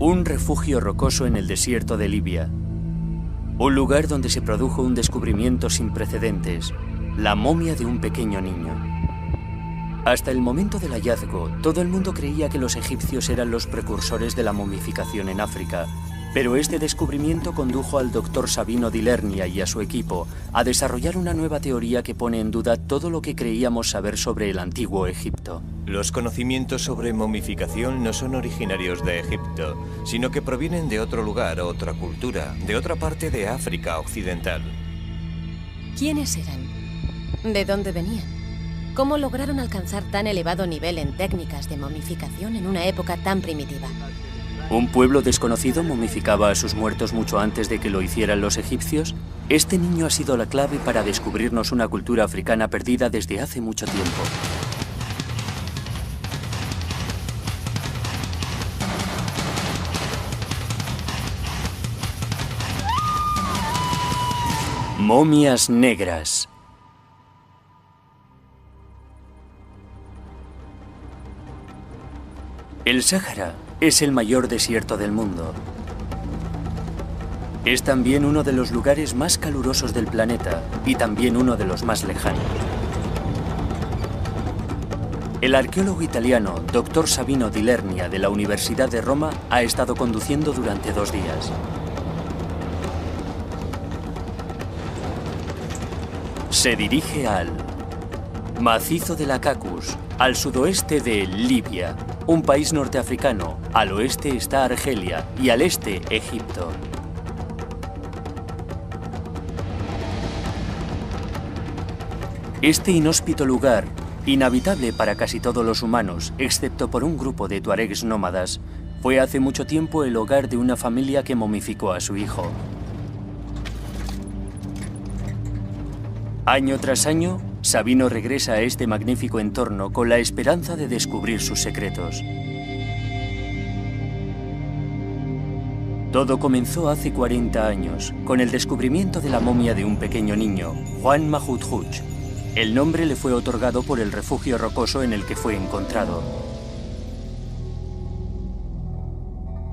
Un refugio rocoso en el desierto de Libia. Un lugar donde se produjo un descubrimiento sin precedentes, la momia de un pequeño niño. Hasta el momento del hallazgo, todo el mundo creía que los egipcios eran los precursores de la momificación en África, pero este descubrimiento condujo al doctor Sabino di Lernia y a su equipo a desarrollar una nueva teoría que pone en duda todo lo que creíamos saber sobre el antiguo Egipto. Los conocimientos sobre momificación no son originarios de Egipto, sino que provienen de otro lugar, otra cultura, de otra parte de África occidental. ¿Quiénes eran? ¿De dónde venían? ¿Cómo lograron alcanzar tan elevado nivel en técnicas de momificación en una época tan primitiva? ¿Un pueblo desconocido momificaba a sus muertos mucho antes de que lo hicieran los egipcios? Este niño ha sido la clave para descubrirnos una cultura africana perdida desde hace mucho tiempo. Momias negras. El Sáhara es el mayor desierto del mundo. Es también uno de los lugares más calurosos del planeta y también uno de los más lejanos. El arqueólogo italiano Dr. Sabino di Lernia de la Universidad de Roma ha estado conduciendo durante 2 días. Se dirige al macizo de la Cacus, al sudoeste de Libia, un país norteafricano. Al oeste está Argelia y al este Egipto. Este inhóspito lugar, inhabitable para casi todos los humanos, excepto por un grupo de tuaregs nómadas, fue hace mucho tiempo el hogar de una familia que momificó a su hijo. Año tras año, Sabino regresa a este magnífico entorno con la esperanza de descubrir sus secretos. Todo comenzó hace 40 años, con el descubrimiento de la momia de un pequeño niño, Juan Mahudhuch. El nombre le fue otorgado por el refugio rocoso en el que fue encontrado.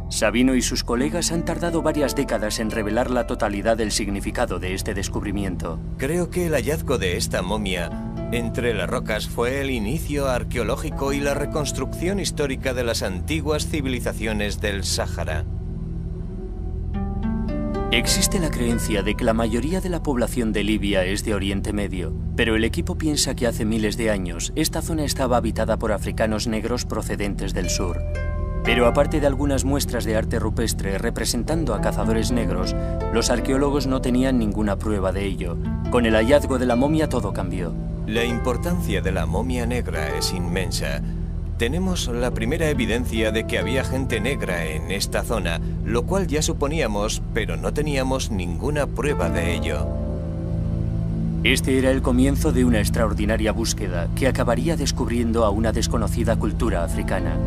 Sabino y sus colegas han tardado varias décadas en revelar la totalidad del significado de este descubrimiento. Creo que el hallazgo de esta momia entre las rocas fue el inicio arqueológico y la reconstrucción histórica de las antiguas civilizaciones del Sáhara. Existe la creencia de que la mayoría de la población de Libia es de Oriente Medio, pero el equipo piensa que hace miles de años esta zona estaba habitada por africanos negros procedentes del sur. Pero aparte de algunas muestras de arte rupestre representando a cazadores negros, los arqueólogos no tenían ninguna prueba de ello. Con el hallazgo de la momia todo cambió. La importancia de la momia negra es inmensa. Tenemos la primera evidencia de que había gente negra en esta zona, lo cual ya suponíamos, pero no teníamos ninguna prueba de ello. Este era el comienzo de una extraordinaria búsqueda que acabaría descubriendo a una desconocida cultura africana.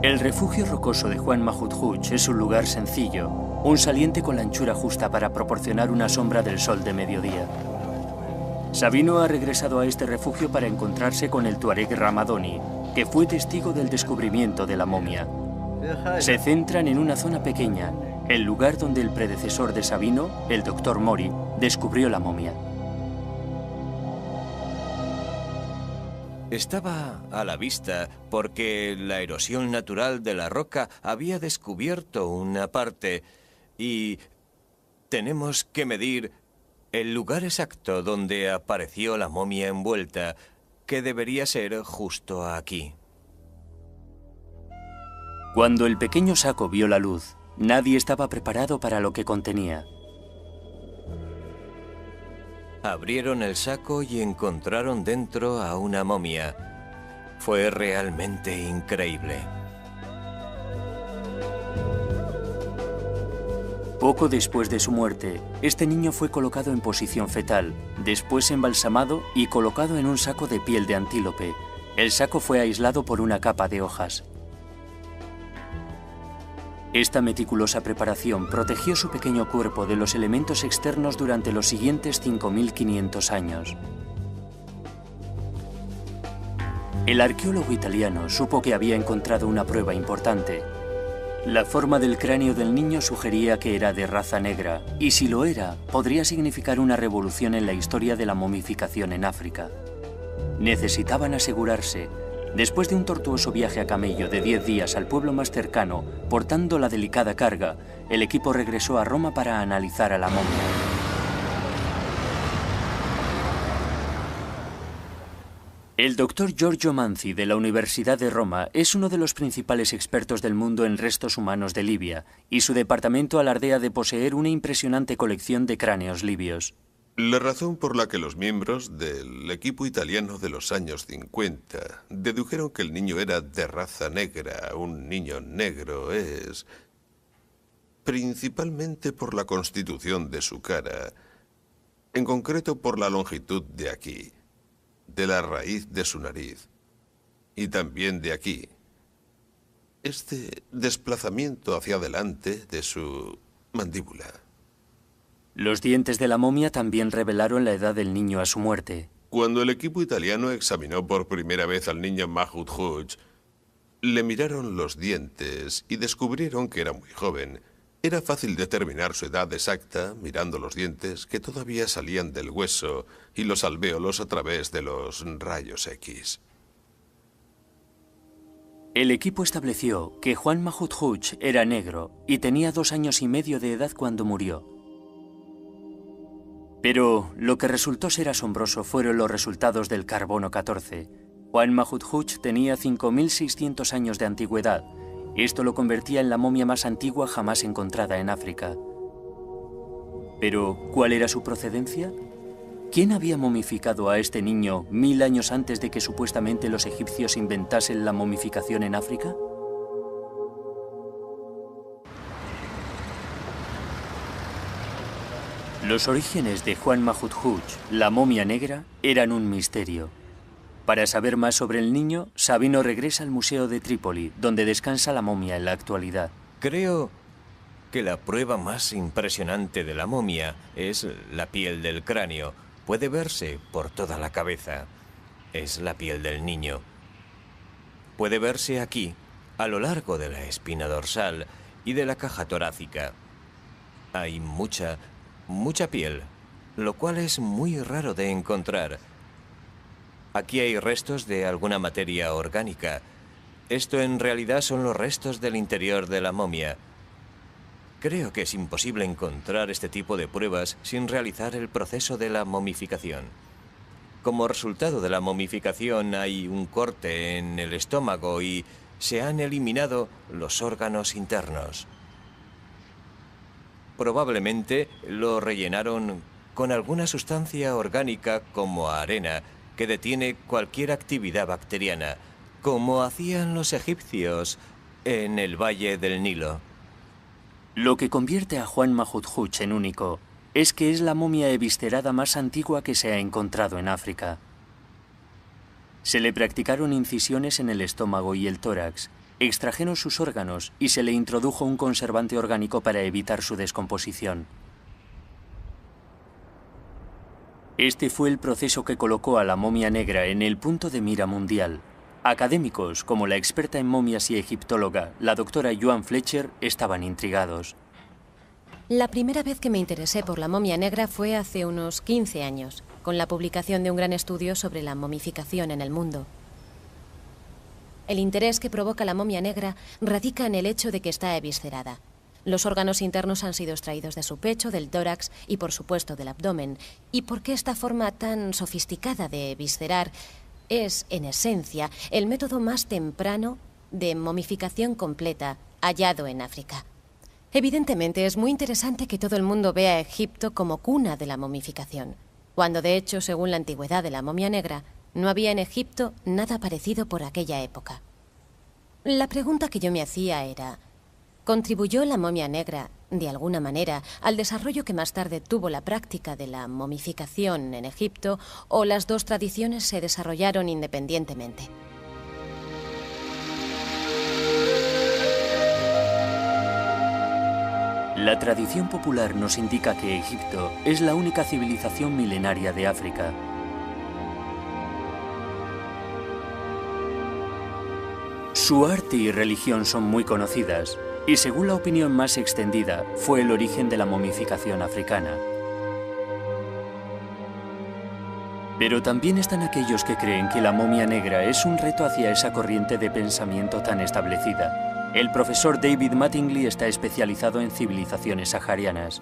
El refugio rocoso de Juan Mahudhuch es un lugar sencillo, un saliente con la anchura justa para proporcionar una sombra del sol de mediodía. Sabino ha regresado a este refugio para encontrarse con el tuareg Ramadoni, que fue testigo del descubrimiento de la momia. Se centran en una zona pequeña, el lugar donde el predecesor de Sabino, el Dr. Mori, descubrió la momia. Estaba a la vista porque la erosión natural de la roca había descubierto una parte y tenemos que medir el lugar exacto donde apareció la momia envuelta, que debería ser justo aquí. Cuando el pequeño saco vio la luz, nadie estaba preparado para lo que contenía. Abrieron el saco y encontraron dentro a una momia. Fue realmente increíble. Poco después de su muerte, este niño fue colocado en posición fetal, después embalsamado y colocado en un saco de piel de antílope. El saco fue aislado por una capa de hojas. Esta meticulosa preparación protegió su pequeño cuerpo de los elementos externos durante los siguientes 5500 años. El arqueólogo italiano supo que había encontrado una prueba importante. La forma del cráneo del niño sugería que era de raza negra, y si lo era, podría significar una revolución en la historia de la momificación en África. Necesitaban asegurarse. Después de un tortuoso viaje a camello de 10 días al pueblo más cercano, portando la delicada carga, el equipo regresó a Roma para analizar a la momia. El doctor Giorgio Manzi de la Universidad de Roma es uno de los principales expertos del mundo en restos humanos de Libia, y su departamento alardea de poseer una impresionante colección de cráneos libios. La razón por la que los miembros del equipo italiano de los años 50 dedujeron que el niño era de raza negra, un niño negro, es principalmente por la constitución de su cara, en concreto por la longitud de aquí, de la raíz de su nariz, y también de aquí. Este desplazamiento hacia adelante de su mandíbula. Los dientes de la momia también revelaron la edad del niño a su muerte. Cuando el equipo italiano examinó por primera vez al niño Mahmoud Hooch, le miraron los dientes y descubrieron que era muy joven. Era fácil determinar su edad exacta mirando los dientes que todavía salían del hueso y los alvéolos a través de los rayos X. El equipo estableció que Juan Mahmoud Hooch era negro y tenía 2 años y medio de edad cuando murió. Pero lo que resultó ser asombroso fueron los resultados del carbono 14. Juan Mahmoud Hooch tenía 5.600 años de antigüedad. Esto lo convertía en la momia más antigua jamás encontrada en África. Pero, ¿cuál era su procedencia? ¿Quién había momificado a este niño 1000 años antes de que supuestamente los egipcios inventasen la momificación en África? Los orígenes de Juan Mahmoud Hooch, la momia negra, eran un misterio. Para saber más sobre el niño, Sabino regresa al Museo de Trípoli, donde descansa la momia en la actualidad. Creo que la prueba más impresionante de la momia es la piel del cráneo. Puede verse por toda la cabeza. Es la piel del niño. Puede verse aquí, a lo largo de la espina dorsal y de la caja torácica. Hay mucha piel, lo cual es muy raro de encontrar. Aquí hay restos de alguna materia orgánica. Esto en realidad son los restos del interior de la momia. Creo que es imposible encontrar este tipo de pruebas sin realizar el proceso de la momificación. Como resultado de la momificación hay un corte en el estómago y se han eliminado los órganos internos. Probablemente lo rellenaron con alguna sustancia orgánica como arena que detiene cualquier actividad bacteriana, como hacían los egipcios en el Valle del Nilo. Lo que convierte a Juan Mahmoud Hooch en único es que es la momia eviscerada más antigua que se ha encontrado en África. Se le practicaron incisiones en el estómago y el tórax, extrajeron sus órganos y se le introdujo un conservante orgánico para evitar su descomposición. Este fue el proceso que colocó a la momia negra en el punto de mira mundial. Académicos, como la experta en momias y egiptóloga, la doctora Joan Fletcher, estaban intrigados. La primera vez que me interesé por la momia negra fue hace unos 15 años, con la publicación de un gran estudio sobre la momificación en el mundo. El interés que provoca la momia negra radica en el hecho de que está eviscerada. Los órganos internos han sido extraídos de su pecho, del tórax y, por supuesto, del abdomen. ¿Y por qué esta forma tan sofisticada de eviscerar es, en esencia, el método más temprano de momificación completa hallado en África? Evidentemente, es muy interesante que todo el mundo vea a Egipto como cuna de la momificación, cuando, de hecho, según la antigüedad de la momia negra, no había en Egipto nada parecido por aquella época. La pregunta que yo me hacía era: ¿contribuyó la momia negra, de alguna manera, al desarrollo que más tarde tuvo la práctica de la momificación en Egipto, o las dos tradiciones se desarrollaron independientemente? La tradición popular nos indica que Egipto es la única civilización milenaria de África. Su arte y religión son muy conocidas, y según la opinión más extendida, fue el origen de la momificación africana. Pero también están aquellos que creen que la momia negra es un reto hacia esa corriente de pensamiento tan establecida. El profesor David Mattingly está especializado en civilizaciones saharianas.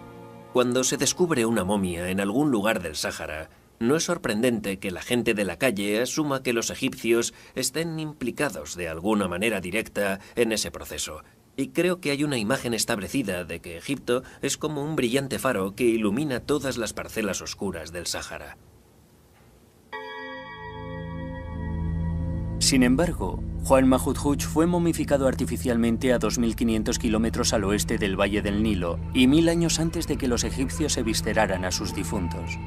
Cuando se descubre una momia en algún lugar del Sáhara, no es sorprendente que la gente de la calle asuma que los egipcios estén implicados de alguna manera directa en ese proceso. Y creo que hay una imagen establecida de que Egipto es como un brillante faro que ilumina todas las parcelas oscuras del Sáhara. Sin embargo, Juan Mahmud fue momificado artificialmente a 2.500 kilómetros al oeste del Valle del Nilo y 1000 años antes de que los egipcios se visceraran a sus difuntos.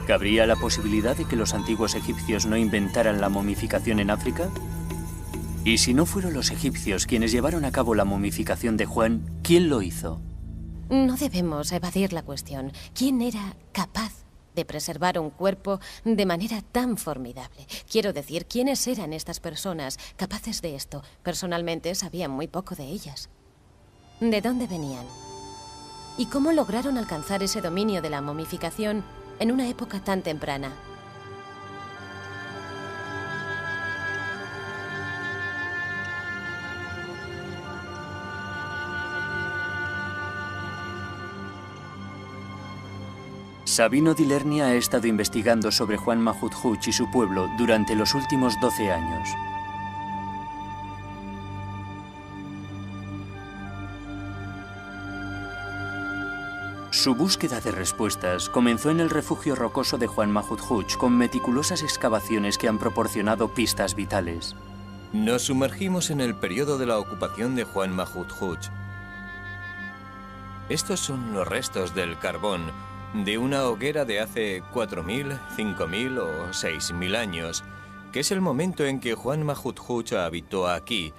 ¿Cabría la posibilidad de que los antiguos egipcios no inventaran la momificación en África? Y si no fueron los egipcios quienes llevaron a cabo la momificación de Juan, ¿quién lo hizo? No debemos evadir la cuestión. ¿Quién era capaz de preservar un cuerpo de manera tan formidable? Quiero decir, ¿quiénes eran estas personas capaces de esto? Personalmente sabía muy poco de ellas. ¿De dónde venían? ¿Y cómo lograron alcanzar ese dominio de la momificación en una época tan temprana? Sabino di Lernia ha estado investigando sobre Juan Mahmud y su pueblo durante los últimos 12 años. Su búsqueda de respuestas comenzó en el refugio rocoso de Juan Mahmud con meticulosas excavaciones que han proporcionado pistas vitales. Nos sumergimos en el periodo de la ocupación de Juan Mahmud. Estos son los restos del carbón de una hoguera de hace 4.000, 5.000 o 6.000 años, que es el momento en que Juan Mahmud habitó aquí,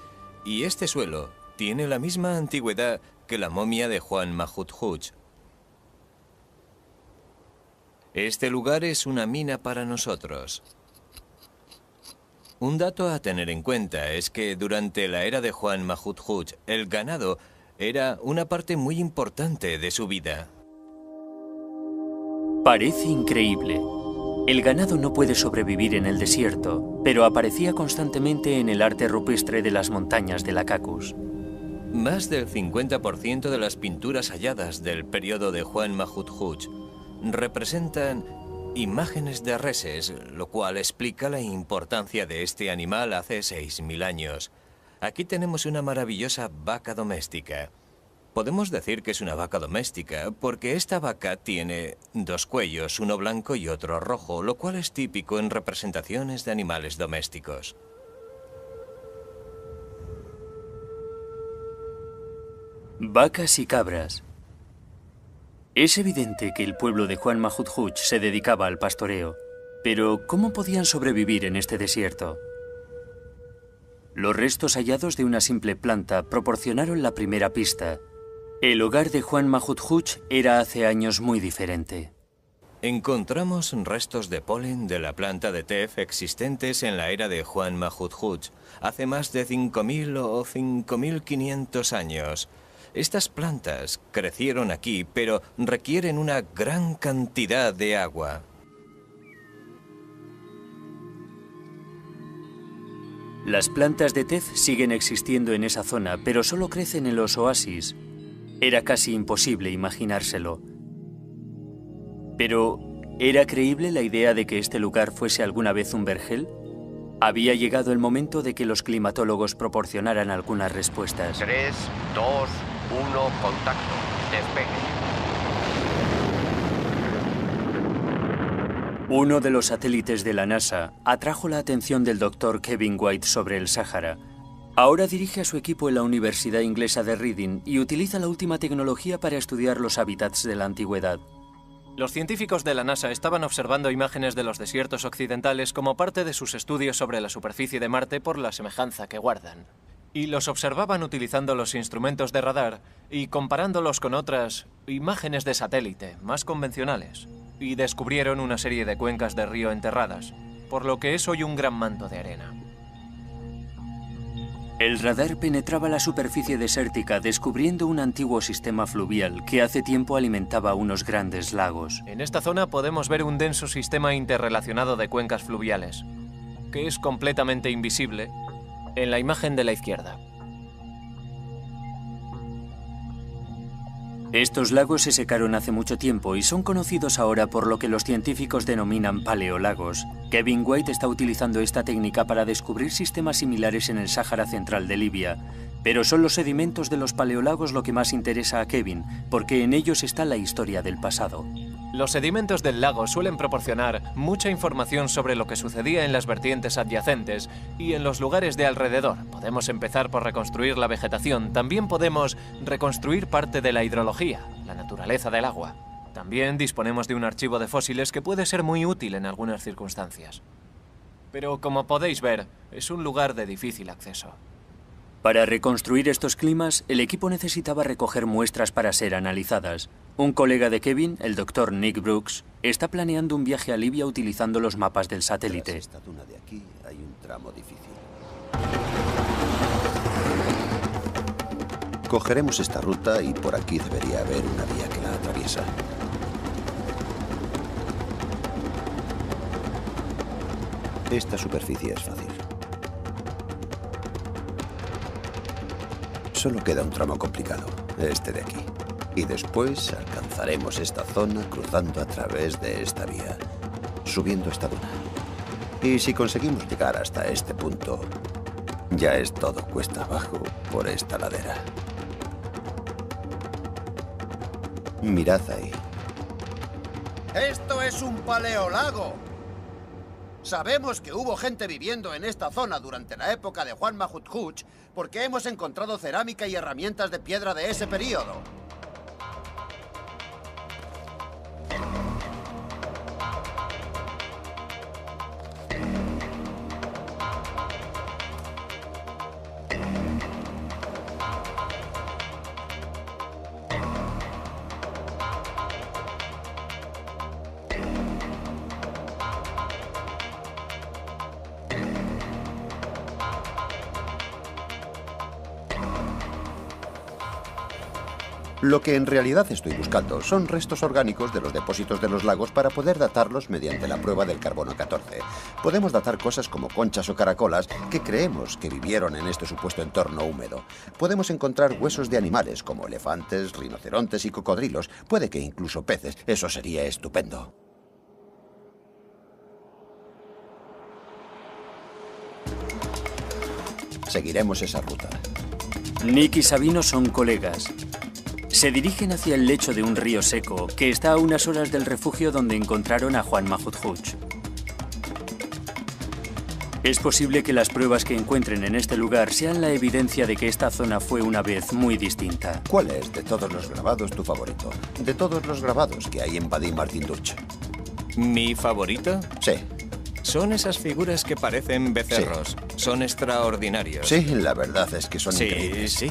y este suelo tiene la misma antigüedad que la momia de Juan Mahmud. Este lugar es una mina para nosotros. Un dato a tener en cuenta es que durante la era de Juan Mahmud, el ganado era una parte muy importante de su vida. Parece increíble. El ganado no puede sobrevivir en el desierto, pero aparecía constantemente en el arte rupestre de las montañas de la Cacus. Más del 50% de las pinturas halladas del periodo de Juan Mahmud representan imágenes de reses, lo cual explica la importancia de este animal hace 6.000 años. Aquí tenemos una maravillosa vaca doméstica. Podemos decir que es una vaca doméstica porque esta vaca tiene dos cuellos, uno blanco y otro rojo, lo cual es típico en representaciones de animales domésticos. Vacas y cabras. Es evidente que el pueblo de Juan Mahmud se dedicaba al pastoreo, pero ¿cómo podían sobrevivir en este desierto? Los restos hallados de una simple planta proporcionaron la primera pista. El hogar de Juan Mahmud era hace años muy diferente. Encontramos restos de polen de la planta de tef existentes en la era de Juan Mahmud, hace más de 5.000 o 5.500 años. Estas plantas crecieron aquí, pero requieren una gran cantidad de agua. Las plantas de tef siguen existiendo en esa zona, pero solo crecen en los oasis. Era casi imposible imaginárselo. Pero, ¿era creíble la idea de que este lugar fuese alguna vez un vergel? Había llegado el momento de que los climatólogos proporcionaran algunas respuestas. 3, 2, 1, contacto. Despegue. Uno de los satélites de la NASA atrajo la atención del Dr. Kevin White sobre el Sáhara. Ahora dirige a su equipo en la Universidad Inglesa de Reading y utiliza la última tecnología para estudiar los hábitats de la antigüedad. Los científicos de la NASA estaban observando imágenes de los desiertos occidentales como parte de sus estudios sobre la superficie de Marte por la semejanza que guardan. Y los observaban utilizando los instrumentos de radar y comparándolos con otras imágenes de satélite más convencionales. Y descubrieron una serie de cuencas de río enterradas. por lo que es hoy un gran manto de arena. El radar penetraba la superficie desértica descubriendo un antiguo sistema fluvial que hace tiempo alimentaba unos grandes lagos. En esta zona podemos ver un denso sistema interrelacionado de cuencas fluviales, que es completamente invisible en la imagen de la izquierda. Estos lagos se secaron hace mucho tiempo y son conocidos ahora por lo que los científicos denominan paleolagos. Kevin White está utilizando esta técnica para descubrir sistemas similares en el Sáhara Central de Libia. Pero son los sedimentos de los paleolagos lo que más interesa a Kevin, porque en ellos está la historia del pasado. Los sedimentos del lago suelen proporcionar mucha información sobre lo que sucedía en las vertientes adyacentes y en los lugares de alrededor. Podemos empezar por reconstruir la vegetación. También podemos reconstruir parte de la hidrología, la naturaleza del agua. También disponemos de un archivo de fósiles que puede ser muy útil en algunas circunstancias. Pero como podéis ver, es un lugar de difícil acceso. Para reconstruir estos climas, el equipo necesitaba recoger muestras para ser analizadas. Un colega de Kevin, el Dr. Nick Brooks, está planeando un viaje a Libia utilizando los mapas del satélite. Tras esta duna de aquí hay un tramo difícil. Cogeremos esta ruta y por aquí debería haber una vía que la atraviesa. Esta superficie es fácil. Solo queda un tramo complicado, este de aquí. Y después alcanzaremos esta zona cruzando a través de esta vía, subiendo esta duna. Y si conseguimos llegar hasta este punto, ya es todo cuesta abajo por esta ladera. Mirad ahí. ¡Esto es un paleolago! Sabemos que hubo gente viviendo en esta zona durante la época de Juan Mahmud porque hemos encontrado cerámica y herramientas de piedra de ese período. Lo que en realidad estoy buscando son restos orgánicos de los depósitos de los lagos para poder datarlos mediante la prueba del carbono 14. Podemos datar cosas como conchas o caracolas que creemos que vivieron en este supuesto entorno húmedo. Podemos encontrar huesos de animales como elefantes, rinocerontes y cocodrilos. Puede que incluso peces. Eso sería estupendo. Seguiremos esa ruta. Nick y Sabino son colegas. Se dirigen hacia el lecho de un río seco que está a unas horas del refugio donde encontraron a Juan Mahmud. Es posible que las pruebas que encuentren en este lugar sean la evidencia de que esta zona fue una vez muy distinta. ¿Cuál es de todos los grabados tu favorito? De todos los grabados que hay en Wadi Martin Duch. ¿Mi favorito? Sí. Son esas figuras que parecen becerros. Sí. Son extraordinarios. Sí, la verdad es que son increíbles. Sí.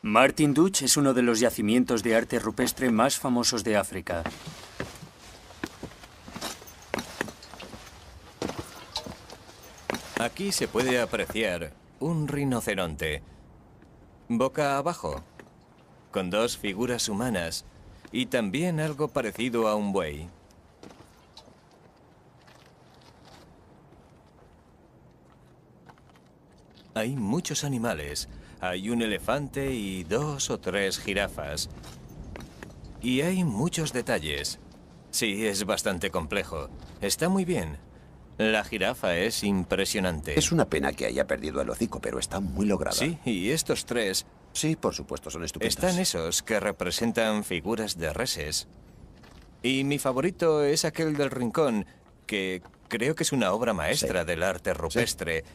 Martin Duch es uno de los yacimientos de arte rupestre más famosos de África. Aquí se puede apreciar un rinoceronte, boca abajo, con dos figuras humanas y también algo parecido a un buey. Hay muchos animales. Hay un elefante y 2 o 3 jirafas. Y hay muchos detalles. Sí, es bastante complejo. Está muy bien. La jirafa es impresionante. Es una pena que haya perdido el hocico, pero está muy lograda. Sí, y estos 3... Sí, por supuesto, son estupendos. Están esos que representan figuras de reses. Y mi favorito es aquel del rincón, que creo que es una obra maestra del arte rupestre,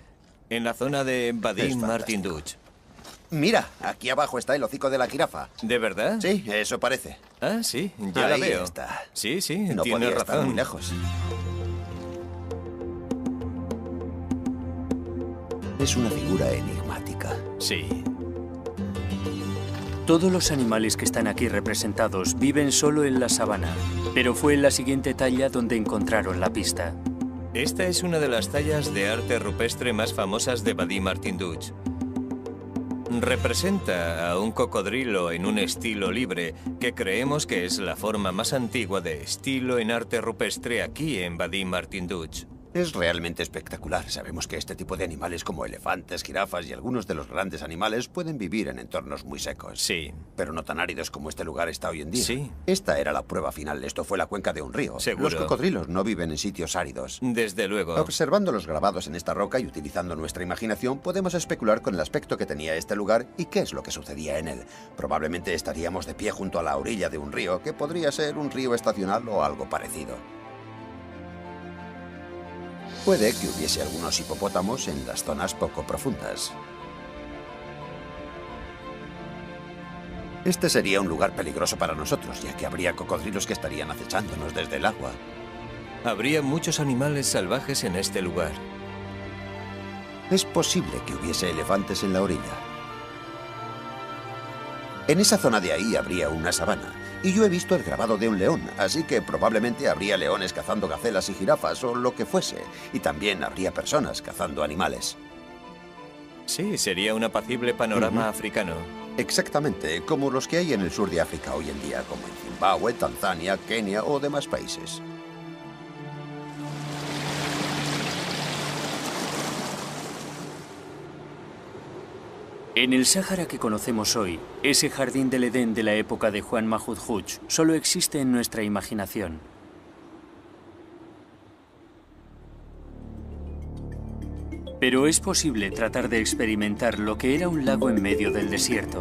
en la zona de Wadi Martin Duch. Mira, aquí abajo está el hocico de la jirafa. ¿De verdad? Sí, eso parece. Ah, sí, ya la Ahí veo. está. Sí, sí, No tienes podía estar razón. muy lejos. Es una figura enigmática. Sí. Todos los animales que están aquí representados viven solo en la sabana, pero fue en la siguiente talla donde encontraron la pista. Esta es una de las tallas de arte rupestre más famosas de Wadi Martin Dutch. Representa a un cocodrilo en un estilo libre, que creemos que es la forma más antigua de estilo en arte rupestre aquí en Wadi Martin Dutch. Es realmente espectacular. Sabemos que este tipo de animales como elefantes, jirafas y algunos de los grandes animales pueden vivir en entornos muy secos. Sí. Pero no tan áridos como este lugar está hoy en día. Sí. Esta era la prueba final. Esto fue la cuenca de un río. Seguro. Los cocodrilos no viven en sitios áridos. Desde luego. Observando los grabados en esta roca y utilizando nuestra imaginación, podemos especular con el aspecto que tenía este lugar y qué es lo que sucedía en él. Probablemente estaríamos de pie junto a la orilla de un río, que podría ser un río estacional o algo parecido. Puede que hubiese algunos hipopótamos en las zonas poco profundas. Este sería un lugar peligroso para nosotros, ya que habría cocodrilos que estarían acechándonos desde el agua. Habría muchos animales salvajes en este lugar. Es posible que hubiese elefantes en la orilla. En esa zona de ahí habría una sabana. Y yo he visto el grabado de un león, así que probablemente habría leones cazando gacelas y jirafas o lo que fuese. Y también habría personas cazando animales. Sí, sería un apacible panorama africano. Exactamente, como los que hay en el sur de África hoy en día, como en Zimbabue, Tanzania, Kenia o demás países. En el Sáhara que conocemos hoy, ese jardín del Edén de la época de Juan Mahmud Hooch solo existe en nuestra imaginación. Pero es posible tratar de experimentar lo que era un lago en medio del desierto.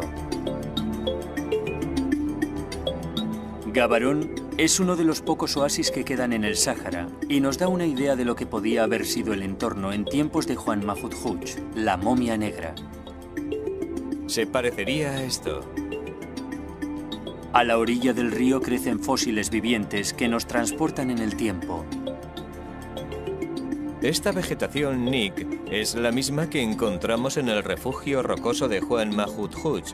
Gabarón es uno de los pocos oasis que quedan en el Sáhara y nos da una idea de lo que podía haber sido el entorno en tiempos de Juan Mahmud Hooch, la momia negra. Se parecería a esto. A la orilla del río crecen fósiles vivientes que nos transportan en el tiempo. Esta vegetación, Nick, es la misma que encontramos en el refugio rocoso de Juan Mahmud Hooch.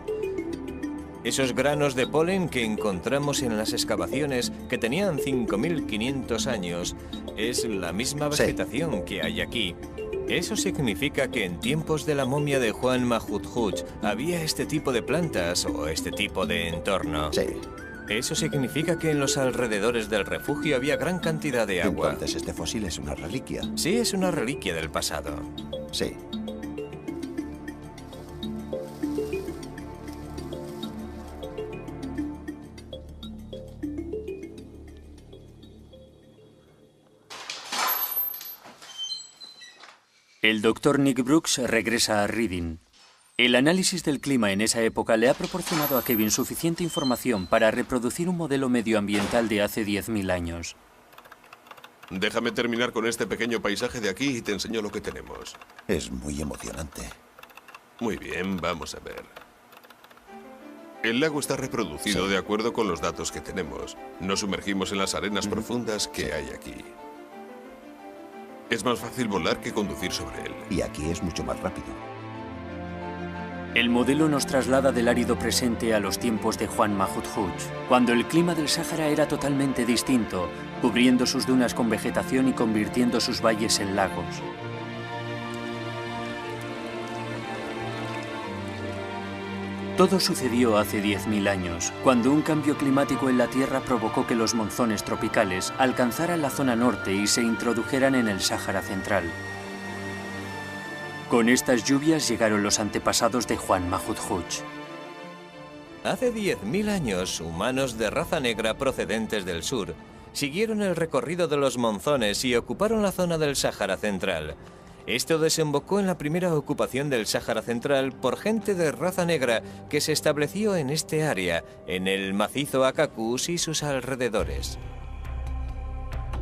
Esos granos de polen que encontramos en las excavaciones, que tenían 5.500 años, es la misma vegetación que hay aquí. Eso significa que en tiempos de la momia de Juan Mahmud Hooch había este tipo de plantas o este tipo de entorno. Sí. Eso significa que en los alrededores del refugio había gran cantidad de agua. Entonces este fósil es una reliquia. Sí, es una reliquia del pasado. Sí. El Dr. Nick Brooks regresa a Reading. El análisis del clima en esa época le ha proporcionado a Kevin suficiente información para reproducir un modelo medioambiental de hace 10.000 años. Déjame terminar con este pequeño paisaje de aquí y te enseño lo que tenemos. Es muy emocionante. Muy bien, vamos a ver. El lago está reproducido de acuerdo con los datos que tenemos. Nos sumergimos en las arenas profundas que hay aquí. Es más fácil volar que conducir sobre él. Y aquí es mucho más rápido. El modelo nos traslada del árido presente a los tiempos de Juan Mahmud Hooch, cuando el clima del Sáhara era totalmente distinto, cubriendo sus dunas con vegetación y convirtiendo sus valles en lagos. Todo sucedió hace 10.000 años, cuando un cambio climático en la Tierra provocó que los monzones tropicales alcanzaran la zona norte y se introdujeran en el Sáhara Central. Con estas lluvias llegaron los antepasados de Juan Mahmud Hooch. Hace 10.000 años, humanos de raza negra procedentes del sur siguieron el recorrido de los monzones y ocuparon la zona del Sáhara Central. Esto desembocó en la primera ocupación del Sáhara Central por gente de raza negra que se estableció en este área, en el macizo Akakus y sus alrededores.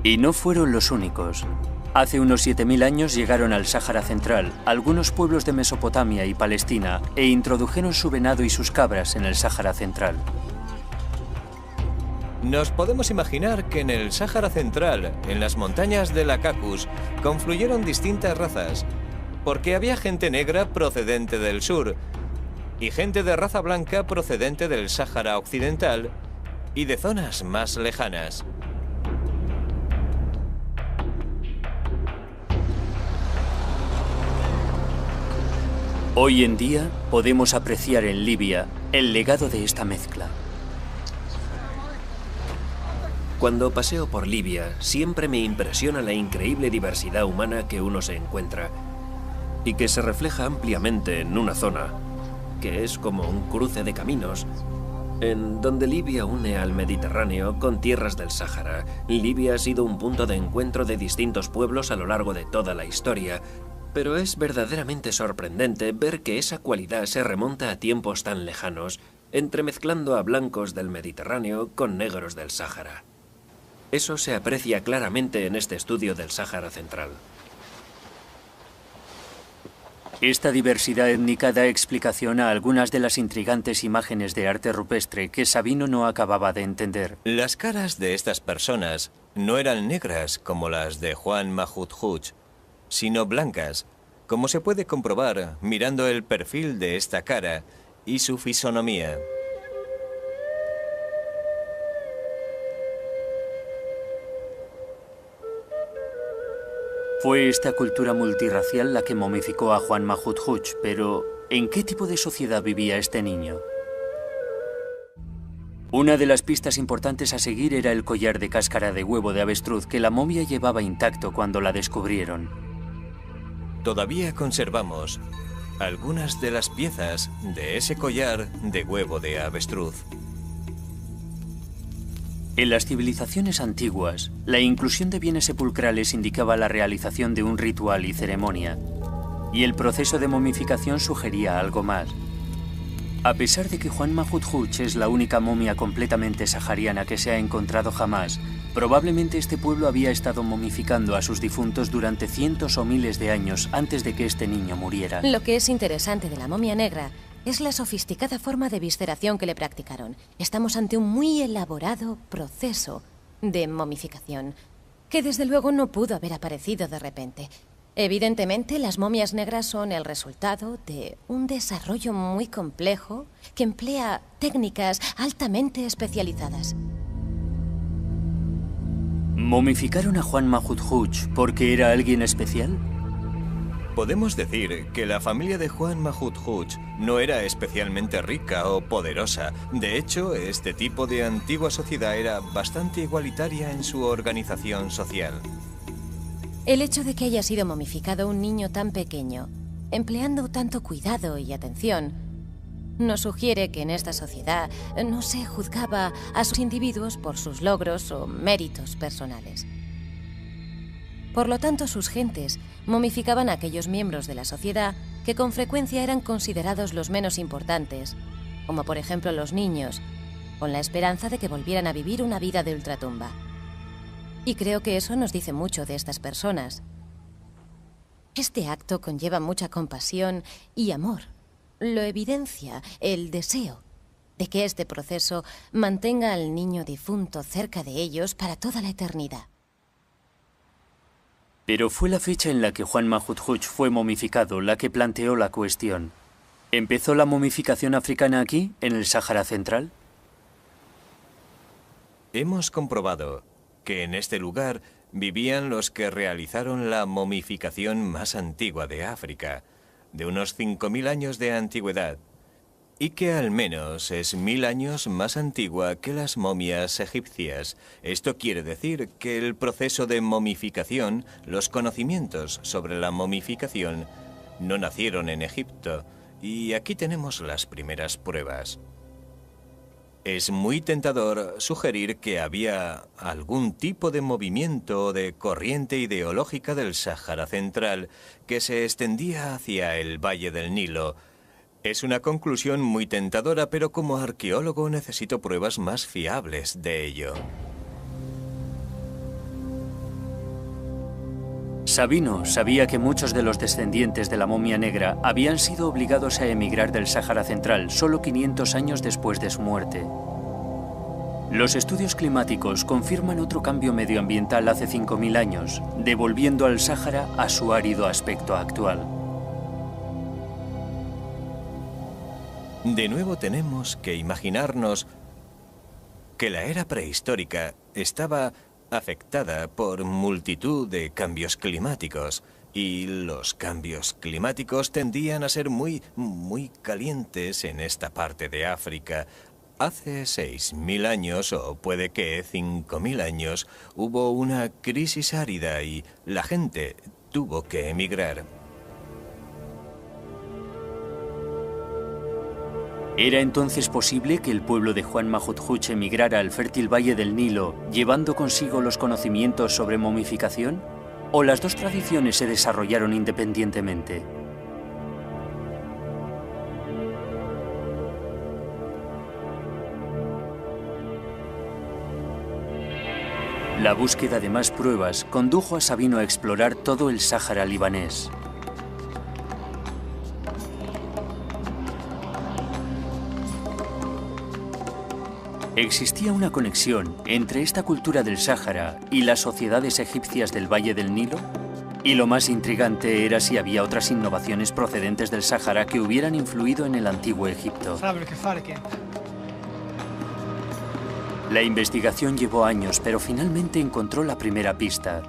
Y no fueron los únicos. Hace unos 7000 años llegaron al Sáhara Central algunos pueblos de Mesopotamia y Palestina e introdujeron su venado y sus cabras en el Sáhara Central. Nos podemos imaginar que en el Sáhara Central, en las montañas de la Caucasus, confluyeron distintas razas, porque había gente negra procedente del sur y gente de raza blanca procedente del Sáhara Occidental y de zonas más lejanas. Hoy en día podemos apreciar en Libia el legado de esta mezcla. Cuando paseo por Libia, siempre me impresiona la increíble diversidad humana que uno se encuentra y que se refleja ampliamente en una zona, que es como un cruce de caminos, en donde Libia une al Mediterráneo con tierras del Sáhara. Libia ha sido un punto de encuentro de distintos pueblos a lo largo de toda la historia, pero es verdaderamente sorprendente ver que esa cualidad se remonta a tiempos tan lejanos, entremezclando a blancos del Mediterráneo con negros del Sáhara. Eso se aprecia claramente en este estudio del Sáhara Central. Esta diversidad étnica da explicación a algunas de las intrigantes imágenes de arte rupestre que Sabino no acababa de entender. Las caras de estas personas no eran negras como las de Juan Mahmud, sino blancas, como se puede comprobar mirando el perfil de esta cara y su fisonomía. Fue esta cultura multirracial la que momificó a Juan Mahmud, pero ¿en qué tipo de sociedad vivía este niño? Una de las pistas importantes a seguir era el collar de cáscara de huevo de avestruz que la momia llevaba intacto cuando la descubrieron. Todavía conservamos algunas de las piezas de ese collar de huevo de avestruz. En las civilizaciones antiguas, la inclusión de bienes sepulcrales indicaba la realización de un ritual y ceremonia, y el proceso de momificación sugería algo más. A pesar de que Juan Mahmud es la única momia completamente sahariana que se ha encontrado jamás, probablemente este pueblo había estado momificando a sus difuntos durante cientos o miles de años antes de que este niño muriera. Lo que es interesante de la momia negra es la sofisticada forma de visceración que le practicaron. Estamos ante un muy elaborado proceso de momificación, que desde luego no pudo haber aparecido de repente. Evidentemente, las momias negras son el resultado de un desarrollo muy complejo que emplea técnicas altamente especializadas. ¿Momificaron a Juan Mahmud porque era alguien especial? Podemos decir que la familia de Juan Mahmud no era especialmente rica o poderosa. De hecho, este tipo de antigua sociedad era bastante igualitaria en su organización social. El hecho de que haya sido momificado un niño tan pequeño, empleando tanto cuidado y atención, nos sugiere que en esta sociedad no se juzgaba a sus individuos por sus logros o méritos personales. Por lo tanto, sus gentes momificaban a aquellos miembros de la sociedad que con frecuencia eran considerados los menos importantes, como por ejemplo los niños, con la esperanza de que volvieran a vivir una vida de ultratumba. Y creo que eso nos dice mucho de estas personas. Este acto conlleva mucha compasión y amor. Lo evidencia el deseo de que este proceso mantenga al niño difunto cerca de ellos para toda la eternidad. Pero fue la fecha en la que Juan Mahmud fue momificado la que planteó la cuestión. ¿Empezó la momificación africana aquí, en el Sáhara Central? Hemos comprobado que en este lugar vivían los que realizaron la momificación más antigua de África, de unos 5000 años de antigüedad, y que al menos es 1000 años más antigua que las momias egipcias. Esto quiere decir que el proceso de momificación, los conocimientos sobre la momificación, no nacieron en Egipto, y aquí tenemos las primeras pruebas. Es muy tentador sugerir que había algún tipo de movimiento o de corriente ideológica del Sáhara Central que se extendía hacia el Valle del Nilo. Es una conclusión muy tentadora, pero como arqueólogo necesito pruebas más fiables de ello. Sabino sabía que muchos de los descendientes de la momia negra habían sido obligados a emigrar del Sáhara Central solo 500 años después de su muerte. Los estudios climáticos confirman otro cambio medioambiental hace 5.000 años, devolviendo al Sáhara a su árido aspecto actual. De nuevo tenemos que imaginarnos que la era prehistórica estaba afectada por multitud de cambios climáticos, y los cambios climáticos tendían a ser muy calientes en esta parte de África. Hace 6.000 años, o puede que 5.000 años, hubo una crisis árida y la gente tuvo que emigrar. ¿Era entonces posible que el pueblo de Juan Mahudhuch emigrara al fértil valle del Nilo, llevando consigo los conocimientos sobre momificación? ¿O las dos tradiciones se desarrollaron independientemente? La búsqueda de más pruebas condujo a Sabino a explorar todo el Sáhara libanés. ¿Existía una conexión entre esta cultura del Sáhara y las sociedades egipcias del Valle del Nilo? Y lo más intrigante era si había otras innovaciones procedentes del Sáhara que hubieran influido en el antiguo Egipto. La investigación llevó años, pero finalmente encontró la primera pista.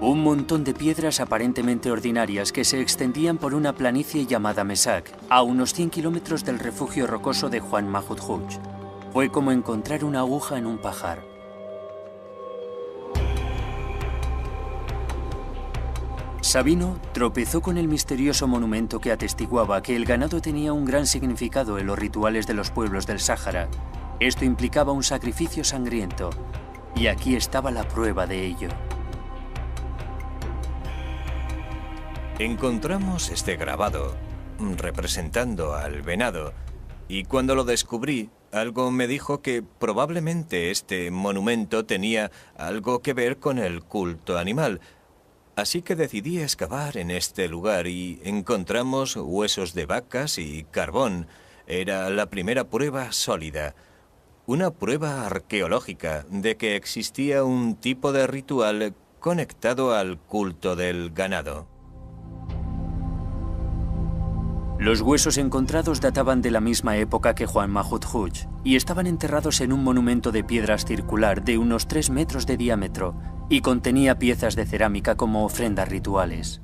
Un montón de piedras aparentemente ordinarias que se extendían por una planicie llamada Mesak, a unos 100 kilómetros del refugio rocoso de Juan Mahudhuch. Fue como encontrar una aguja en un pajar. Sabino tropezó con el misterioso monumento que atestiguaba que el ganado tenía un gran significado en los rituales de los pueblos del Sáhara. Esto implicaba un sacrificio sangriento, y aquí estaba la prueba de ello. Encontramos este grabado representando al venado, y cuando lo descubrí, algo me dijo que probablemente este monumento tenía algo que ver con el culto animal. Así que decidí excavar en este lugar y encontramos huesos de vacas y carbón. Era la primera prueba sólida, una prueba arqueológica de que existía un tipo de ritual conectado al culto del ganado. Los huesos encontrados databan de la misma época que Juan Mahudhuch y estaban enterrados en un monumento de piedras circular de unos 3 metros de diámetro y contenía piezas de cerámica como ofrendas rituales.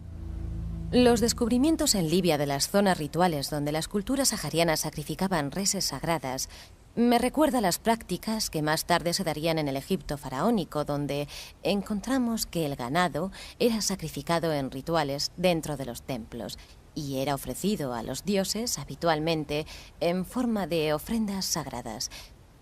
Los descubrimientos en Libia de las zonas rituales donde las culturas saharianas sacrificaban reses sagradas me recuerda a las prácticas que más tarde se darían en el Egipto faraónico, donde encontramos que el ganado era sacrificado en rituales dentro de los templos y era ofrecido a los dioses habitualmente en forma de ofrendas sagradas.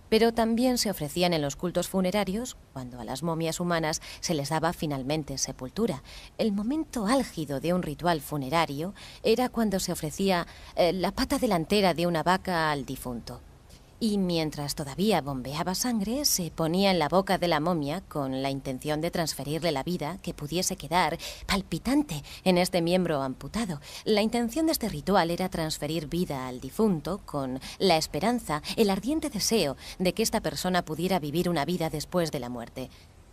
Pero también se ofrecían en los cultos funerarios, cuando a las momias humanas se les daba finalmente sepultura. El momento álgido de un ritual funerario era cuando se ofrecía la pata delantera de una vaca al difunto. Y mientras todavía bombeaba sangre, se ponía en la boca de la momia con la intención de transferirle la vida que pudiese quedar palpitante en este miembro amputado. La intención de este ritual era transferir vida al difunto con la esperanza, el ardiente deseo de que esta persona pudiera vivir una vida después de la muerte.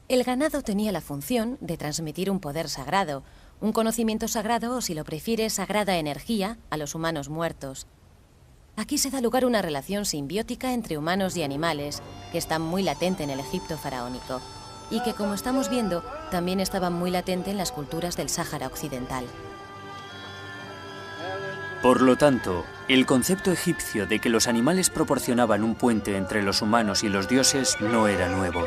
El ganado tenía la función de transmitir un poder sagrado, un conocimiento sagrado o, si lo prefiere, sagrada energía a los humanos muertos. Aquí se da lugar una relación simbiótica entre humanos y animales que está muy latente en el Egipto faraónico y que, como estamos viendo, también estaba muy latente en las culturas del Sáhara Occidental. Por lo tanto, el concepto egipcio de que los animales proporcionaban un puente entre los humanos y los dioses no era nuevo.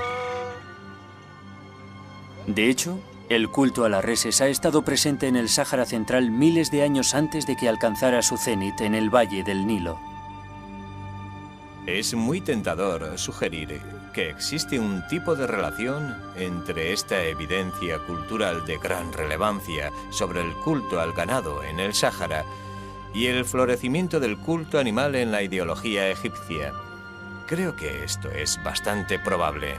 De hecho, el culto a las reses ha estado presente en el Sáhara Central miles de años antes de que alcanzara su cenit en el Valle del Nilo. Es muy tentador sugerir que existe un tipo de relación entre esta evidencia cultural de gran relevancia sobre el culto al ganado en el Sáhara y el florecimiento del culto animal en la ideología egipcia. Creo que esto es bastante probable.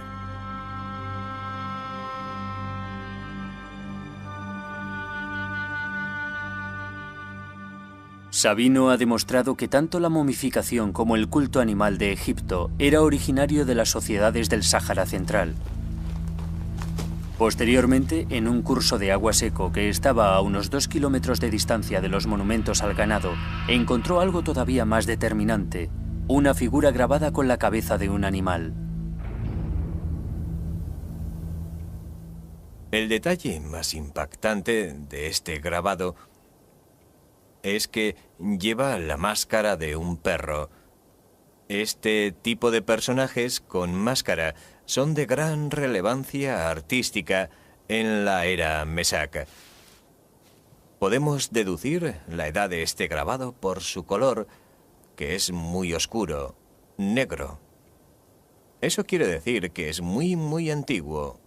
Sabino ha demostrado que tanto la momificación como el culto animal de Egipto era originario de las sociedades del Sáhara Central. Posteriormente, en un curso de agua seco que estaba a unos 2 kilómetros de distancia de los monumentos al ganado, encontró algo todavía más determinante, una figura grabada con la cabeza de un animal. El detalle más impactante de este grabado es que lleva la máscara de un perro. Este tipo de personajes con máscara son de gran relevancia artística en la era Mesac. Podemos deducir la edad de este grabado por su color, que es muy oscuro, negro. Eso quiere decir que es muy antiguo.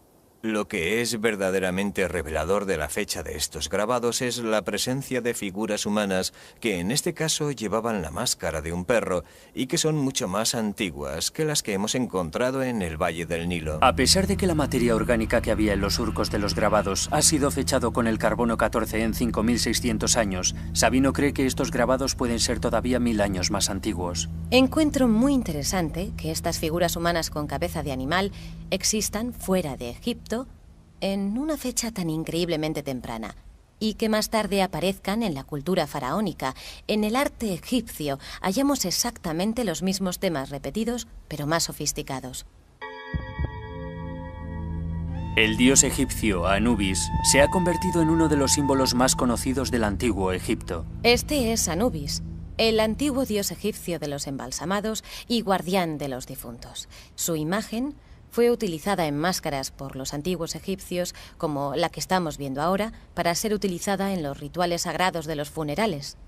Lo que es verdaderamente revelador de la fecha de estos grabados es la presencia de figuras humanas que en este caso llevaban la máscara de un perro y que son mucho más antiguas que las que hemos encontrado en el Valle del Nilo. A pesar de que la materia orgánica que había en los surcos de los grabados ha sido fechado con el carbono 14 en 5600 años, Sabino cree que estos grabados pueden ser todavía 1000 años más antiguos. Encuentro muy interesante que estas figuras humanas con cabeza de animal existan fuera de Egipto en una fecha tan increíblemente temprana y que más tarde aparezcan en la cultura faraónica. En el arte egipcio hallamos exactamente los mismos temas repetidos, pero más sofisticados. El dios egipcio Anubis se ha convertido en uno de los símbolos más conocidos del antiguo Egipto. Este es Anubis, el antiguo dios egipcio de los embalsamados y guardián de los difuntos. Su imagen fue utilizada en máscaras por los antiguos egipcios, como la que estamos viendo ahora, para ser utilizada en los rituales sagrados de los funerales.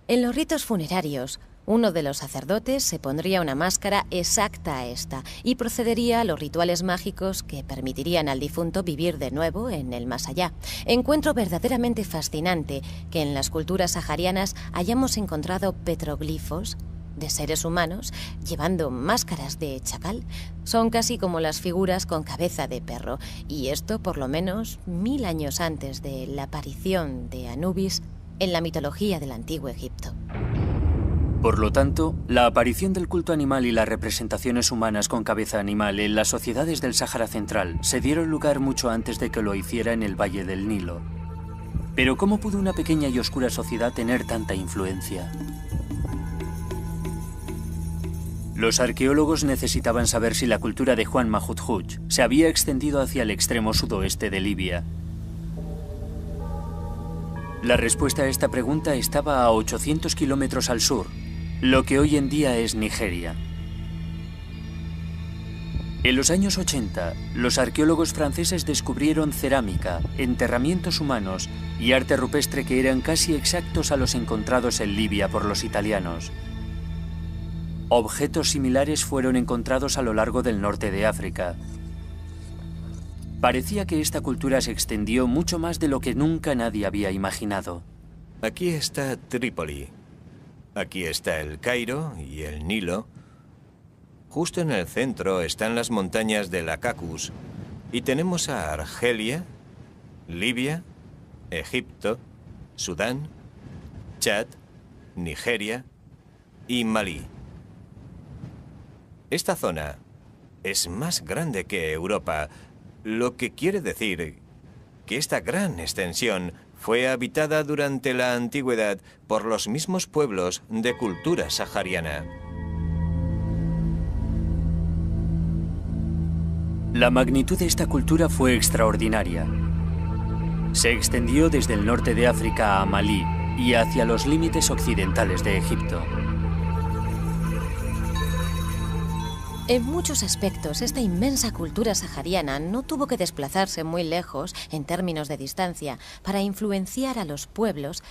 En los ritos funerarios, uno de los sacerdotes se pondría una máscara exacta a esta y procedería a los rituales mágicos que permitirían al difunto vivir de nuevo en el más allá. Encuentro verdaderamente fascinante que en las culturas saharianas hayamos encontrado petroglifos de seres humanos llevando máscaras de chacal. Son casi como las figuras con cabeza de perro, y esto por lo menos 1000 años antes de la aparición de Anubis en la mitología del antiguo Egipto. Por lo tanto, la aparición del culto animal y las representaciones humanas con cabeza animal en las sociedades del Sáhara Central se dieron lugar mucho antes de que lo hiciera en el Valle del Nilo. Pero ¿cómo pudo una pequeña y oscura sociedad tener tanta influencia? Los arqueólogos necesitaban saber si la cultura de Juan Mahmud se había extendido hacia el extremo sudoeste de Libia. La respuesta a esta pregunta estaba a 800 kilómetros al sur, lo que hoy en día es Nigeria. En los años 80, los arqueólogos franceses descubrieron cerámica, enterramientos humanos y arte rupestre que eran casi exactos a los encontrados en Libia por los italianos. Objetos similares fueron encontrados a lo largo del norte de África. Parecía que esta cultura se extendió mucho más de lo que nunca nadie había imaginado. Aquí está Trípoli. Aquí está el Cairo y el Nilo. Justo en el centro están las montañas del Caucaso. Y tenemos a Argelia, Libia, Egipto, Sudán, Chad, Nigeria y Malí. Esta zona es más grande que Europa, lo que quiere decir que esta gran extensión fue habitada durante la antigüedad por los mismos pueblos de cultura sahariana. La magnitud de esta cultura fue extraordinaria. Se extendió desde el norte de África a Malí y hacia los límites occidentales de Egipto. En muchos aspectos, esta inmensa cultura sahariana no tuvo que desplazarse muy lejos en términos de distancia para influenciar a los pueblos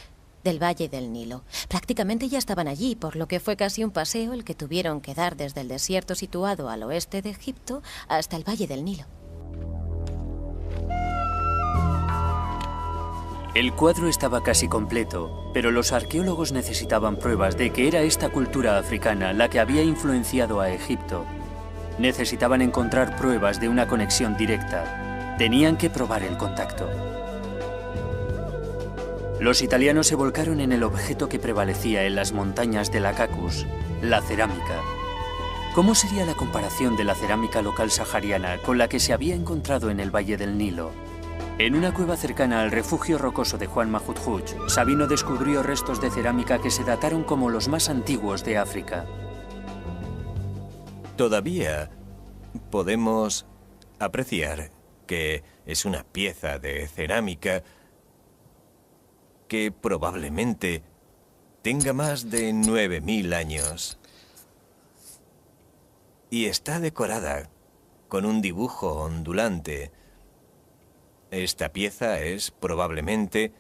del Valle del Nilo. Prácticamente ya estaban allí, por lo que fue casi un paseo el que tuvieron que dar desde el desierto situado al oeste de Egipto hasta el Valle del Nilo. El cuadro estaba casi completo, pero los arqueólogos necesitaban pruebas de que era esta cultura africana la que había influenciado a Egipto. Necesitaban encontrar pruebas de una conexión directa. Tenían que probar el contacto. Los italianos se volcaron en el objeto que prevalecía en las montañas de la Caucasus, la cerámica. ¿Cómo sería la comparación de la cerámica local sahariana con la que se había encontrado en el Valle del Nilo? En una cueva cercana al refugio rocoso de Juan Mahmud, Sabino descubrió restos de cerámica que se dataron como los más antiguos de África. Todavía podemos apreciar que es una pieza de cerámica que probablemente tenga más de 9000 años. Y está decorada con un dibujo ondulante. Esta pieza es probablemente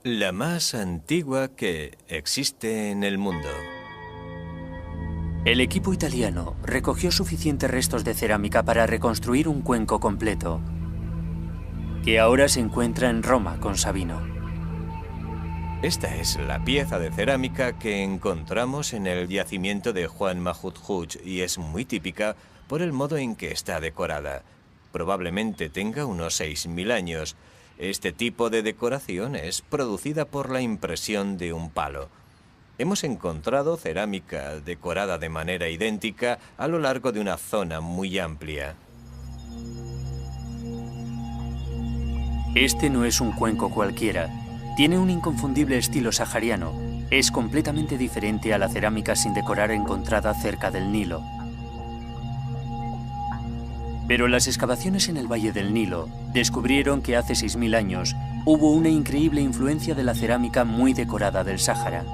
la más antigua que existe en el mundo. El equipo italiano recogió suficientes restos de cerámica para reconstruir un cuenco completo, que ahora se encuentra en Roma con Sabino. Esta es la pieza de cerámica que encontramos en el yacimiento de Juan Mahmud y es muy típica por el modo en que está decorada. Probablemente tenga unos 6000 años. Este tipo de decoración es producida por la impresión de un palo. Hemos encontrado cerámica decorada de manera idéntica a lo largo de una zona muy amplia. Este no es un cuenco cualquiera. Tiene un inconfundible estilo sahariano. Es completamente diferente a la cerámica sin decorar encontrada cerca del Nilo. Pero las excavaciones en el Valle del Nilo descubrieron que hace 6000 años hubo una increíble influencia de la cerámica muy decorada del Sáhara.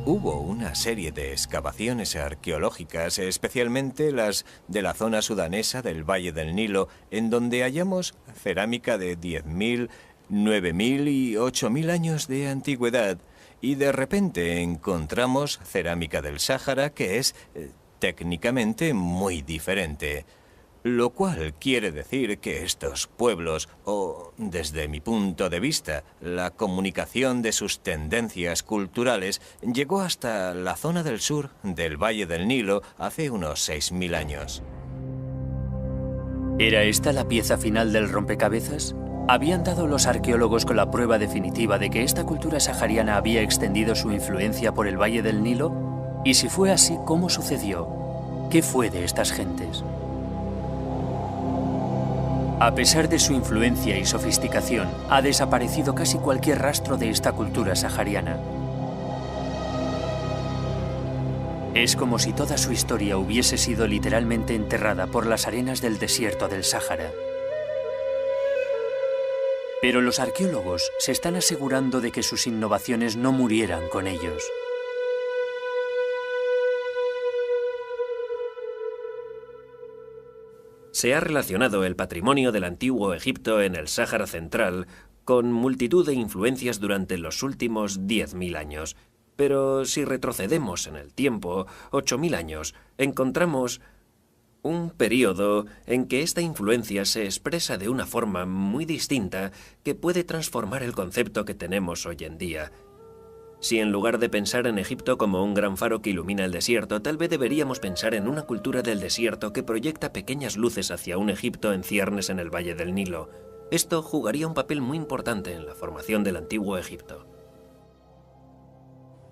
Hubo una serie de excavaciones arqueológicas, especialmente las de la zona sudanesa del Valle del Nilo, en donde hallamos cerámica de 10.000, 9.000 y 8.000 años de antigüedad, y de repente encontramos cerámica del Sáhara que es técnicamente muy diferente. Lo cual quiere decir que estos pueblos, o desde mi punto de vista, la comunicación de sus tendencias culturales llegó hasta la zona del sur del Valle del Nilo hace unos 6000 años. ¿Era esta la pieza final del rompecabezas? ¿Habían dado los arqueólogos con la prueba definitiva de que esta cultura sahariana había extendido su influencia por el Valle del Nilo? Y si fue así, ¿cómo sucedió? ¿Qué fue de estas gentes? A pesar de su influencia y sofisticación, ha desaparecido casi cualquier rastro de esta cultura sahariana. Es como si toda su historia hubiese sido literalmente enterrada por las arenas del desierto del Sáhara. Pero los arqueólogos se están asegurando de que sus innovaciones no murieran con ellos. Se ha relacionado el patrimonio del antiguo Egipto en el Sáhara Central con multitud de influencias durante los últimos 10.000 años. Pero si retrocedemos en el tiempo, 8.000 años, encontramos un periodo en que esta influencia se expresa de una forma muy distinta que puede transformar el concepto que tenemos hoy en día. Si en lugar de pensar en Egipto como un gran faro que ilumina el desierto, tal vez deberíamos pensar en una cultura del desierto que proyecta pequeñas luces hacia un Egipto en ciernes en el Valle del Nilo. Esto jugaría un papel muy importante en la formación del antiguo Egipto.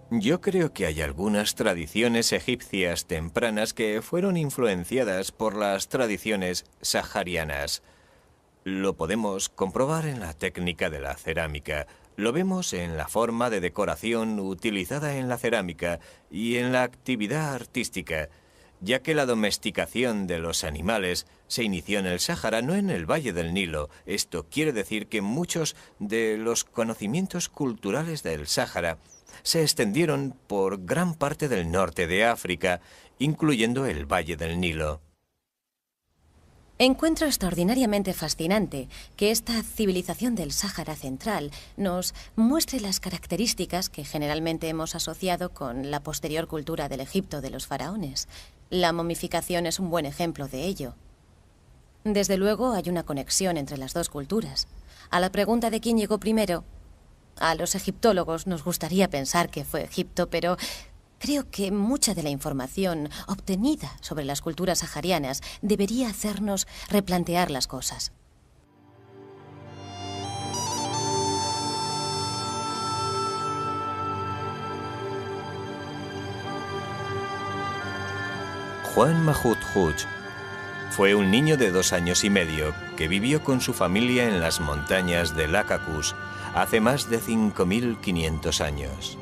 Yo creo que hay algunas tradiciones egipcias tempranas que fueron influenciadas por las tradiciones saharianas. Lo podemos comprobar en la técnica de la cerámica. Lo vemos en la forma de decoración utilizada en la cerámica y en la actividad artística, ya que la domesticación de los animales se inició en el Sáhara, no en el Valle del Nilo. Esto quiere decir que muchos de los conocimientos culturales del Sáhara se extendieron por gran parte del norte de África, incluyendo el Valle del Nilo. Encuentro extraordinariamente fascinante que esta civilización del Sáhara Central nos muestre las características que generalmente hemos asociado con la posterior cultura del Egipto de los faraones. La momificación es un buen ejemplo de ello. Desde luego hay una conexión entre las dos culturas. A la pregunta de quién llegó primero, a los egiptólogos nos gustaría pensar que fue Egipto, pero creo que mucha de la información obtenida sobre las culturas saharianas debería hacernos replantear las cosas. Juan Mahut Hooch fue un niño de 2 años y medio que vivió con su familia en las montañas de Lacacus hace más de 5.500 años.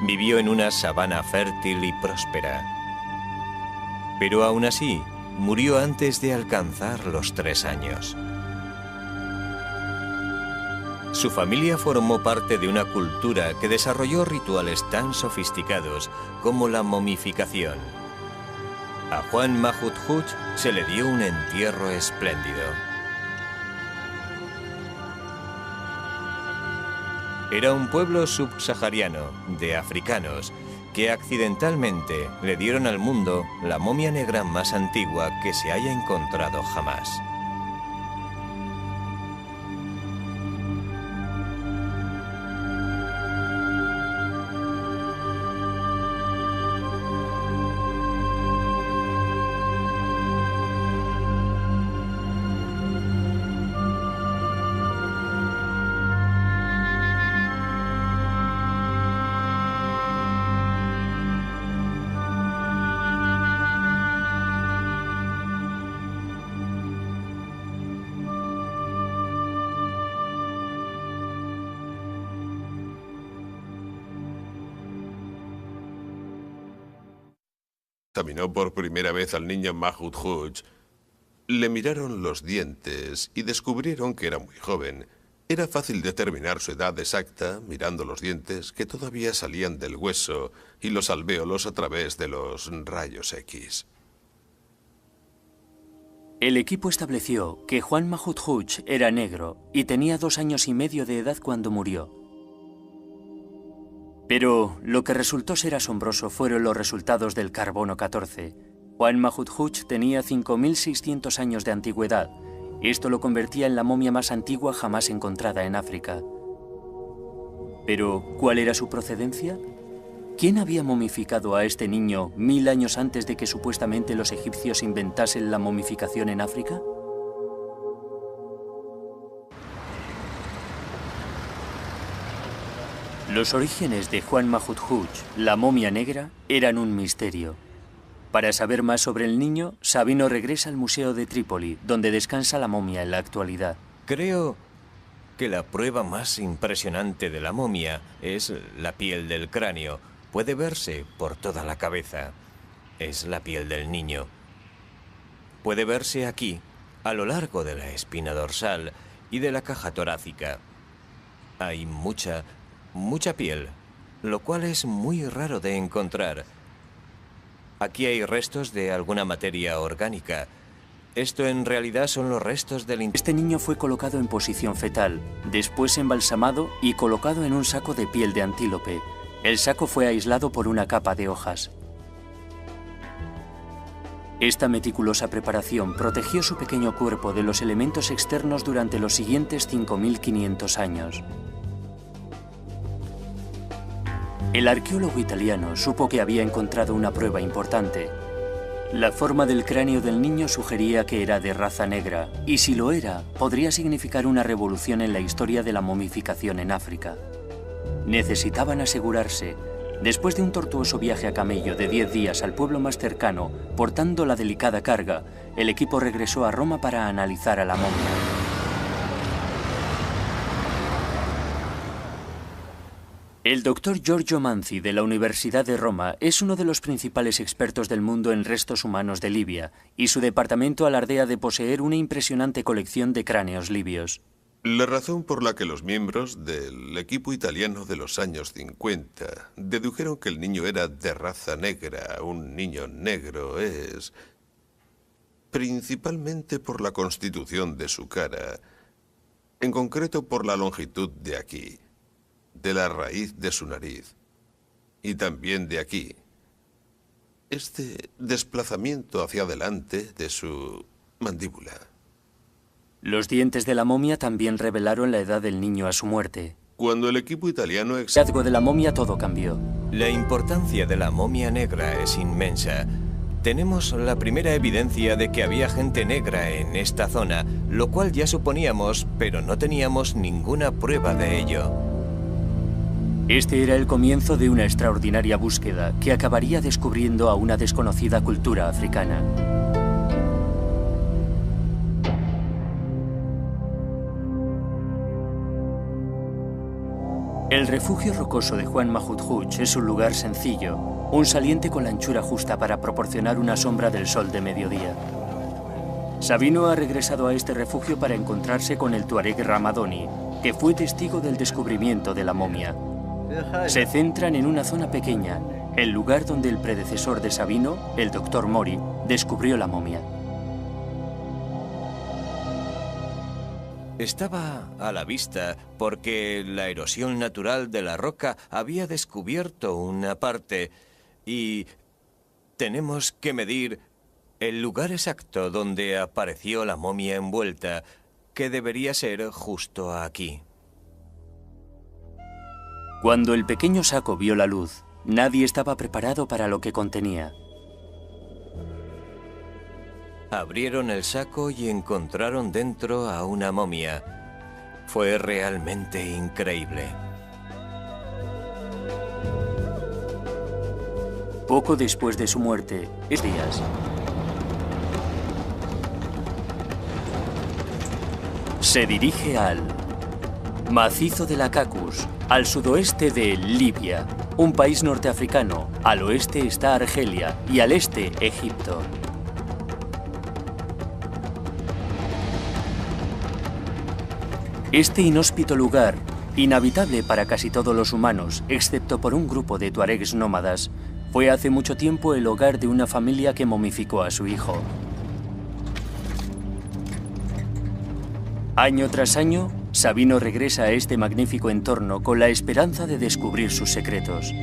Vivió en una sabana fértil y próspera, pero aún así murió antes de alcanzar los 3 años. Su familia formó parte de una cultura que desarrolló rituales tan sofisticados como la momificación. A Juan Mahut Hooch se le dio un entierro espléndido. Era un pueblo subsahariano de africanos que accidentalmente le dieron al mundo la momia negra más antigua que se haya encontrado jamás. Examinó por primera vez al niño Mahut Hooch. Le miraron los dientes y descubrieron que era muy joven. Era fácil determinar su edad exacta mirando los dientes que todavía salían del hueso y los alvéolos a través de los rayos X. El equipo estableció que Juan Mahut Hooch era negro y tenía 2 años y medio de edad cuando murió. Pero lo que resultó ser asombroso fueron los resultados del carbono 14. Juan Mahut Hooch tenía 5.600 años de antigüedad. Esto lo convertía en la momia más antigua jamás encontrada en África. Pero, ¿cuál era su procedencia? ¿Quién había momificado a este niño 1000 años antes de que supuestamente los egipcios inventasen la momificación en África? Los orígenes de Juan Mahut Hooch, la momia negra, eran un misterio. Para saber más sobre el niño, Sabino regresa al Museo de Trípoli, donde descansa la momia en la actualidad. Creo que la prueba más impresionante de la momia es la piel del cráneo. Puede verse por toda la cabeza. Es la piel del niño. Puede verse aquí, a lo largo de la espina dorsal y de la caja torácica. Hay mucha piel, lo cual es muy raro de encontrar. Aquí hay restos de alguna materia orgánica. Esto en realidad son los restos del... Este niño fue colocado en posición fetal, después embalsamado y colocado en un saco de piel de antílope. El saco fue aislado por una capa de hojas. Esta meticulosa preparación protegió su pequeño cuerpo de los elementos externos durante los siguientes 5.500 años. El arqueólogo italiano supo que había encontrado una prueba importante. La forma del cráneo del niño sugería que era de raza negra, y si lo era, podría significar una revolución en la historia de la momificación en África. Necesitaban asegurarse. Después de un tortuoso viaje a camello de 10 días al pueblo más cercano, portando la delicada carga, el equipo regresó a Roma para analizar a la momia. El doctor Giorgio Manzi de la Universidad de Roma es uno de los principales expertos del mundo en restos humanos de Libia, y su departamento alardea de poseer una impresionante colección de cráneos libios. La razón por la que los miembros del equipo italiano de los años 50 dedujeron que el niño era de raza negra, un niño negro, es principalmente por la constitución de su cara, en concreto por la longitud de aquí, de la raíz de su nariz, y también de aquí. Este desplazamiento hacia adelante de su mandíbula. Los dientes de la momia también revelaron la edad del niño a su muerte. Cuando el equipo italiano El hallazgo de la momia todo cambió. La importancia de la momia negra es inmensa. Tenemos la primera evidencia de que había gente negra en esta zona, lo cual ya suponíamos, pero no teníamos ninguna prueba de ello. Este era el comienzo de una extraordinaria búsqueda que acabaría descubriendo a una desconocida cultura africana. El refugio rocoso de Juan Mahut Hooch es un lugar sencillo, un saliente con la anchura justa para proporcionar una sombra del sol de mediodía. Sabino ha regresado a este refugio para encontrarse con el tuareg Ramadoni, que fue testigo del descubrimiento de la momia. Se centran en una zona pequeña, el lugar donde el predecesor de Sabino, el Dr. Mori, descubrió la momia. Estaba a la vista porque la erosión natural de la roca había descubierto una parte y tenemos que medir el lugar exacto donde apareció la momia envuelta, que debería ser justo aquí. Cuando el pequeño saco vio la luz, nadie estaba preparado para lo que contenía. Abrieron el saco y encontraron dentro a una momia. Fue realmente increíble. Poco después de su muerte, días, se dirige al macizo de la Cacus, al sudoeste de Libia, un país norteafricano. Al oeste está Argelia y al este Egipto. Este inhóspito lugar, inhabitable para casi todos los humanos, excepto por un grupo de tuaregs nómadas, fue hace mucho tiempo el hogar de una familia que momificó a su hijo. Año tras año, Sabino regresa a este magnífico entorno con la esperanza de descubrir sus secretos.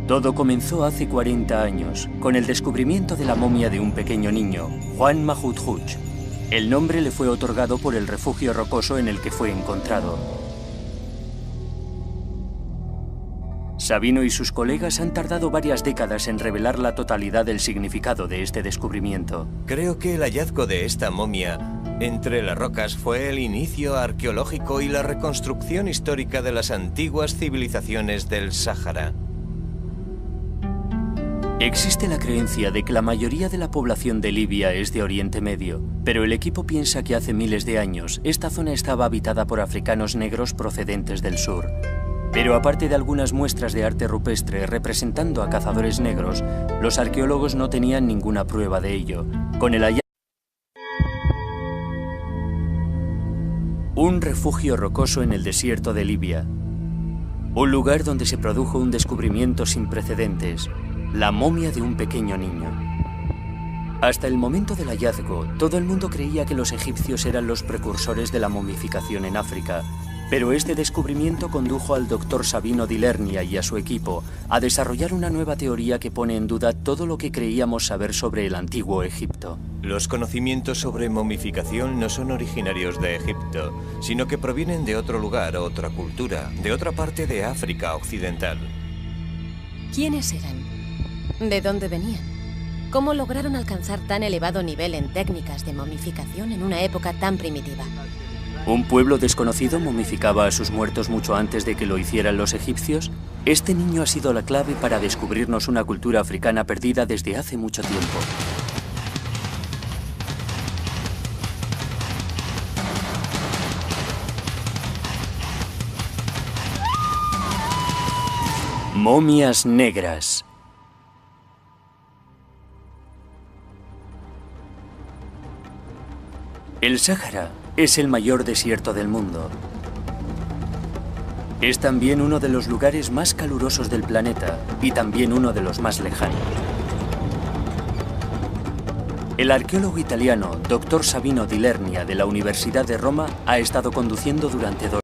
Todo comenzó hace 40 años, con el descubrimiento de la momia de un pequeño niño, Juan Mahut Hooch. El nombre le fue otorgado por el refugio rocoso en el que fue encontrado. Sabino y sus colegas han tardado varias décadas en revelar la totalidad del significado de este descubrimiento. Creo que el hallazgo de esta momia entre las rocas fue el inicio arqueológico y la reconstrucción histórica de las antiguas civilizaciones del Sáhara. Existe la creencia de que la mayoría de la población de Libia es de Oriente Medio, pero el equipo piensa que hace miles de años esta zona estaba habitada por africanos negros procedentes del sur. Pero aparte de algunas muestras de arte rupestre representando a cazadores negros, los arqueólogos no tenían ninguna prueba de ello. Con el hallazgo, un refugio rocoso en el desierto de Libia. Un lugar donde se produjo un descubrimiento sin precedentes, la momia de un pequeño niño. Hasta el momento del hallazgo, todo el mundo creía que los egipcios eran los precursores de la momificación en África, pero este descubrimiento condujo al Dr. Sabino di Lernia y a su equipo a desarrollar una nueva teoría que pone en duda todo lo que creíamos saber sobre el antiguo Egipto. Los conocimientos sobre momificación no son originarios de Egipto, sino que provienen de otro lugar, otra cultura, de otra parte de África occidental. ¿Quiénes eran? ¿De dónde venían? ¿Cómo lograron alcanzar tan elevado nivel en técnicas de momificación en una época tan primitiva? ¿Un pueblo desconocido momificaba a sus muertos mucho antes de que lo hicieran los egipcios? Este niño ha sido la clave para descubrirnos una cultura africana perdida desde hace mucho tiempo. Momias negras. El Sáhara es el mayor desierto del mundo. Es también uno de los lugares más calurosos del planeta y también uno de los más lejanos. El arqueólogo italiano Dr. Sabino di Lernia de la Universidad de Roma ha estado conduciendo durante 2